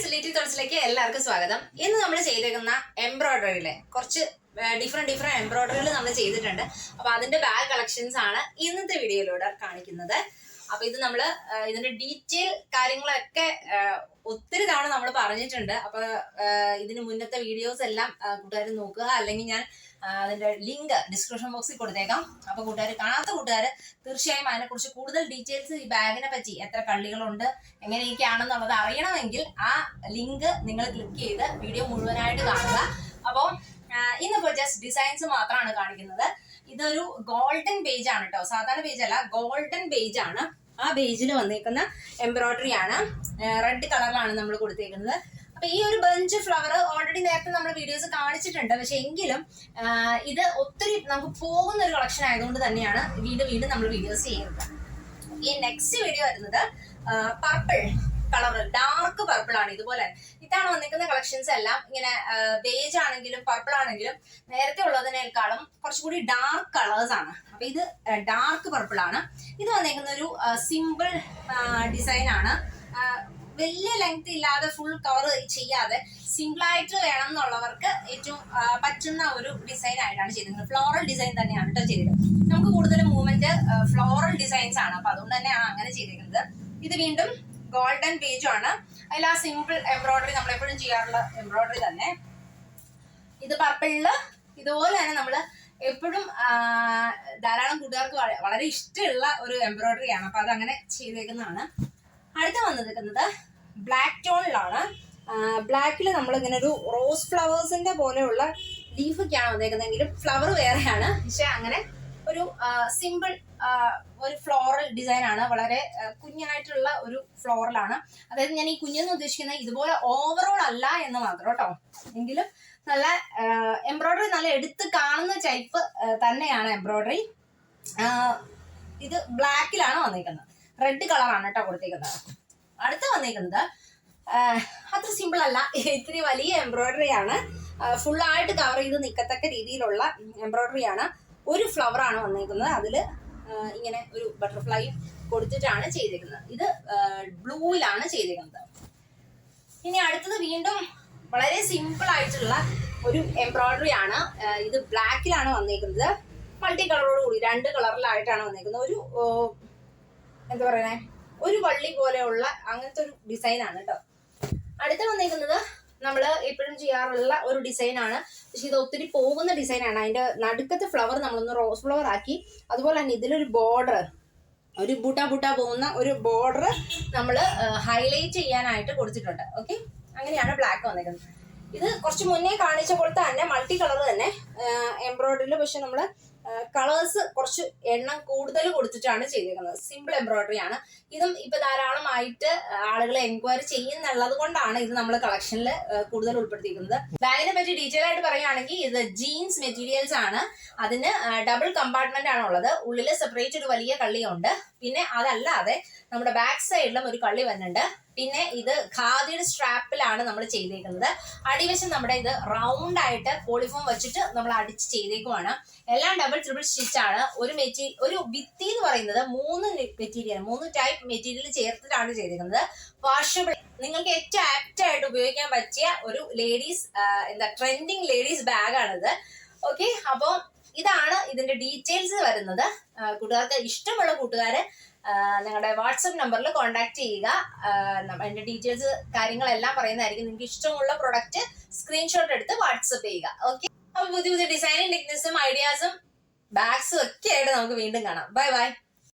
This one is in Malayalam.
ഗൈസ്, ലിറ്റിൽ തോട്ട്സിലേക്ക് എല്ലാവർക്കും സ്വാഗതം. ഇന്ന് നമ്മൾ ചെയ്തേക്കുന്ന എംബ്രോയിഡറിയിലെ കുറച്ച് ഡിഫറെന്റ് എംബ്രോയിഡറികൾ നമ്മൾ ചെയ്തിട്ടുണ്ട്. അപ്പൊ അതിന്റെ ബാഗ് കളക്ഷൻസ് ആണ് ഇന്നത്തെ വീഡിയോയിലൂടെ കാണിക്കുന്നത്. അപ്പൊ ഇത് നമ്മള് ഇതിന്റെ ഡീറ്റെയിൽ കാര്യങ്ങളൊക്കെ ഒത്തിരി തവണ നമ്മൾ പറഞ്ഞിട്ടുണ്ട്. അപ്പൊ ഇതിന് മുന്നത്തെ വീഡിയോസ് എല്ലാം കൂട്ടുകാർ നോക്കുക, അല്ലെങ്കിൽ ഞാൻ അതിന്റെ ലിങ്ക് ഡിസ്ക്രിപ്ഷൻ ബോക്സിൽ കൊടുത്തേക്കാം. അപ്പൊ കാണാത്ത കൂട്ടുകാർ തീർച്ചയായും അതിനെക്കുറിച്ച് കൂടുതൽ ഡീറ്റെയിൽസ്, ഈ ബാഗിനെ പറ്റി എത്ര കള്ളികളുണ്ട്, എങ്ങനെയൊക്കെയാണെന്നുള്ളത് അറിയണമെങ്കിൽ ആ ലിങ്ക് നിങ്ങൾ ക്ലിക്ക് ചെയ്ത് വീഡിയോ മുഴുവനായിട്ട് കാണുക. അപ്പോൾ ഇന്നിപ്പോ ജസ്റ്റ് ഡിസൈൻസ് മാത്രമാണ് കാണിക്കുന്നത്. ഇതൊരു ഗോൾഡൻ പേജ് ആണ് കേട്ടോ, സാധാരണ പേജ് അല്ല, ഗോൾഡൻ പേജ് ആണ്. ആ പേജിൽ വന്നേക്കുന്ന എംബ്രോയിഡറി ആണ്, റെഡ് കളറിലാണ് നമ്മൾ കൊടുത്തേക്കുന്നത്. അപ്പൊ ഈ ഒരു ബഞ്ച് ഫ്ലവർ ഓൾറെഡി നേരത്തെ നമ്മൾ വീഡിയോസ് കാണിച്ചിട്ടുണ്ട്. പക്ഷെ എങ്കിലും ഇത് ഒത്തിരി നമുക്ക് പോകുന്ന ഒരു കളക്ഷൻ ആയതുകൊണ്ട് തന്നെയാണ് വീണ്ടും നമ്മൾ വീഡിയോസ് ചെയ്യുന്നത്. ഈ നെക്സ്റ്റ് വീഡിയോ വരുന്നത് പർപ്പിൾ കളർ, ഡാർക്ക് പർപ്പിൾ ആണ്. ഇതുപോലെ ഇതാണ് വന്നിരിക്കുന്ന കളക്ഷൻസ് എല്ലാം. ഇങ്ങനെ ബേജ് ആണെങ്കിലും പർപ്പിൾ ആണെങ്കിലും നേരത്തെ ഉള്ളതിനേക്കാളും കുറച്ചുകൂടി ഡാർക്ക് കളേഴ്സ് ആണ്. അപ്പൊ ഇത് ഡാർക്ക് പർപ്പിൾ ആണ്. ഇത് വന്നിരിക്കുന്ന ഒരു സിമ്പിൾ ഡിസൈൻ ആണ്. വലിയ ലെങ്ത് ഇല്ലാതെ ഫുൾ കവർ ചെയ്യാതെ സിമ്പിൾ ആയിട്ട് വേണം എന്നുള്ളവർക്ക് ഏറ്റവും പറ്റുന്ന ഒരു ഡിസൈൻ ആയിട്ടാണ് ചെയ്തിരിക്കുന്നത്. ഫ്ലോറൽ ഡിസൈൻ തന്നെയാണ് കേട്ടോ ചെയ്തിരിക്കുന്നത്. നമുക്ക് കൂടുതൽ മൂവ്മെന്റ് ഫ്ലോറൽ ഡിസൈൻസ് ആണ്, അപ്പൊ അതുകൊണ്ട് തന്നെയാണ് അങ്ങനെ ചെയ്തിരിക്കുന്നത്. ഇത് വീണ്ടും ഗോൾഡൻ പേജും ആണ്. അതിൽ ആ സിമ്പിൾ എംബ്രോയിഡറി നമ്മളെപ്പോഴും ചെയ്യാറുള്ള എംബ്രോയിഡറി തന്നെ. ഇത് പർപ്പിളില് ഇതുപോലെ തന്നെ നമ്മൾ എപ്പോഴും ധാരാളം കൂട്ടുകാർക്ക് വളരെ ഇഷ്ടമുള്ള ഒരു എംബ്രോയിഡറി ആണ്. അപ്പൊ അതങ്ങനെ ചെയ്തേക്കുന്നതാണ്. അടുത്ത വന്നിരിക്കുന്നത് ബ്ലാക്ക് ടോണിലാണ്. ബ്ലാക്കിൽ നമ്മൾ ഇങ്ങനെ ഒരു റോസ് ഫ്ലവേഴ്സിന്റെ പോലെയുള്ള ലീഫൊക്കെയാണ് വന്നേക്കുന്നതെങ്കിലും ഫ്ലവർ വേറെയാണ്. പക്ഷെ അങ്ങനെ ഒരു സിമ്പിൾ ഒരു ഫ്ലോറൽ ഡിസൈൻ ആണ്. വളരെ കുഞ്ഞായിട്ടുള്ള ഒരു ഫ്ലോറലാണ്. അതായത് ഞാൻ ഈ കുഞ്ഞെന്ന് ഉദ്ദേശിക്കുന്നത് ഇതുപോലെ ഓവറോൾ അല്ല എന്ന് മാത്രം കേട്ടോ. എങ്കിലും നല്ല എംബ്രോയിഡറി നല്ല എടുത്ത് കാണുന്ന ടൈപ്പ് തന്നെയാണ് എംബ്രോയിഡറി. ഇത് ബ്ലാക്കിലാണ് വന്നിരിക്കുന്നത്. റെഡ് കളറാണ് കേട്ടോ കൊടുത്തേക്കുന്നത്. അടുത്ത് വന്നിരിക്കുന്നത് അത്ര സിമ്പിൾ അല്ല, ഇത്തിരി വലിയ എംബ്രോയിഡറി ആണ്. ഫുള്ളായിട്ട് കവർ ചെയ്ത് നിൽക്കത്തക്ക രീതിയിലുള്ള എംബ്രോയിഡറി ആണ്. ഒരു ഫ്ലവർ ആണ് വന്നിരിക്കുന്നത്. അതിൽ ഇങ്ങനെ ഒരു ബട്ടർഫ്ലൈ കൊടുത്തിട്ടാണ് ചെയ്തിരിക്കുന്നത്. ഇത് ബ്ലൂവിലാണ് ചെയ്തിരിക്കുന്നത്. ഇനി അടുത്തത് വീണ്ടും വളരെ സിമ്പിൾ ആയിട്ടുള്ള ഒരു എംബ്രോയിഡറി ആണ്. ഇത് ബ്ലാക്കിലാണ് വന്നിരിക്കുന്നത്. മൾട്ടി കളറോട് കൂടി 2 കളറിലായിട്ടാണ് വന്നിരിക്കുന്നത്. ഒരു എന്താ പറയുന്നത്, ഒരു വള്ളി പോലെയുള്ള അങ്ങനത്തെ ഒരു ഡിസൈൻ ആണ് കേട്ടോ. അടുത്ത് വന്നിരിക്കുന്നത് നമ്മൾ എപ്പോഴും ചെയ്യാറുള്ള ഒരു ഡിസൈൻ ആണ്. പക്ഷെ ഇത് ഒത്തിരി പോകുന്ന ഡിസൈൻ ആണ്. അതിന്റെ നടുക്കത്തെ ഫ്ലവർ നമ്മളൊന്ന് റോസ് ഫ്ലവർ ആക്കി. അതുപോലെ തന്നെ ഇതിലൊരു ബോർഡർ, ഒരു ബുട്ട പോകുന്ന ഒരു ബോർഡർ നമ്മൾ ഹൈലൈറ്റ് ചെയ്യാനായിട്ട് കൊടുത്തിട്ടുണ്ട്. ഓക്കെ, അങ്ങനെയാണ് ബ്ലാക്ക് വന്നിരിക്കുന്നത്. ഇത് കുറച്ച് മുന്നേ കാണിച്ച പോലത്തെ തന്നെ മൾട്ടി കളർ തന്നെ എംബ്രോയിഡറിയിൽ, പക്ഷെ നമ്മൾ കളേഴ്സ് കുറച്ച് എണ്ണം കൂടുതൽ കൊടുത്തിട്ടാണ് ചെയ്തിരിക്കുന്നത്. സിമ്പിൾ എംബ്രോയിഡറി ആണ്. ഇതും ഇപ്പൊ ധാരാളമായിട്ട് ആളുകൾ എൻക്വയറി ചെയ്യുന്നുള്ളത് കൊണ്ടാണ് ഇത് നമ്മൾ കളക്ഷനിൽ കൂടുതൽ ഉൾപ്പെടുത്തിയിരിക്കുന്നത്. ബാഗിനെ പറ്റി ഡീറ്റെയിൽ ആയിട്ട് പറയുകയാണെങ്കിൽ ഇത് ജീൻസ് മെറ്റീരിയൽസ് ആണ്. അതിന് ഡബിൾ കമ്പാർട്ട്മെന്റ് ആണ് ഉള്ളത്. ഉള്ളിൽ സെപ്പറേറ്റ് ഒരു വലിയ കള്ളിയുണ്ട്. പിന്നെ അതല്ലാതെ നമ്മുടെ ബാക്ക് സൈഡിലും ഒരു കള്ളി വരുന്നുണ്ട്. പിന്നെ ഇത് ഖാദിയുടെ സ്ട്രാപ്പിലാണ് നമ്മൾ ചെയ്തേക്കുന്നത്. അടിവശം നമ്മുടെ ഇത് റൗണ്ട് ആയിട്ട് പോളിഫോം വെച്ചിട്ട് നമ്മൾ അടിച്ച് ചെയ്തേക്കുവാണ്. എല്ലാം ഡബിൾ ട്രിപ്പിൾ സ്റ്റിച്ച് ആണ്. ഒരു ഭിത്തി എന്ന് പറയുന്നത് 3 ടൈപ്പ് മെറ്റീരിയൽ ചേർത്തിട്ടാണ് ചെയ്തിരിക്കുന്നത്. വാഷബിൾ, നിങ്ങൾക്ക് ഏറ്റവും ആപ്റ്റ് ആയിട്ട് ഉപയോഗിക്കാൻ പറ്റിയ ഒരു ലേഡീസ് ട്രെൻഡിങ് ലേഡീസ് ബാഗ് ആണിത്. ഓക്കെ, അപ്പോൾ ഇതാണ് ഇതിന്റെ ഡീറ്റെയിൽസ് വരുന്നത്. കൂട്ടുകാർക്ക് ഇഷ്ടമുള്ള കൂട്ടുകാര് നിങ്ങളുടെ വാട്സപ്പ് നമ്പറിൽ കോൺടാക്ട് ചെയ്യുക. അതിന്റെ ഡീറ്റെയിൽസ് കാര്യങ്ങളെല്ലാം പറയുന്നതായിരിക്കും. നിങ്ങൾക്ക് ഇഷ്ടമുള്ള പ്രൊഡക്റ്റ് സ്ക്രീൻഷോട്ട് എടുത്ത് വാട്സപ്പ് ചെയ്യുക. ഓക്കെ, അപ്പൊ പുതിയ ഡിസൈനിങ് ടെക്നിക്സും ഐഡിയാസും ബാഗ്സും ഒക്കെ ആയിട്ട് നമുക്ക് വീണ്ടും കാണാം. Bye bye.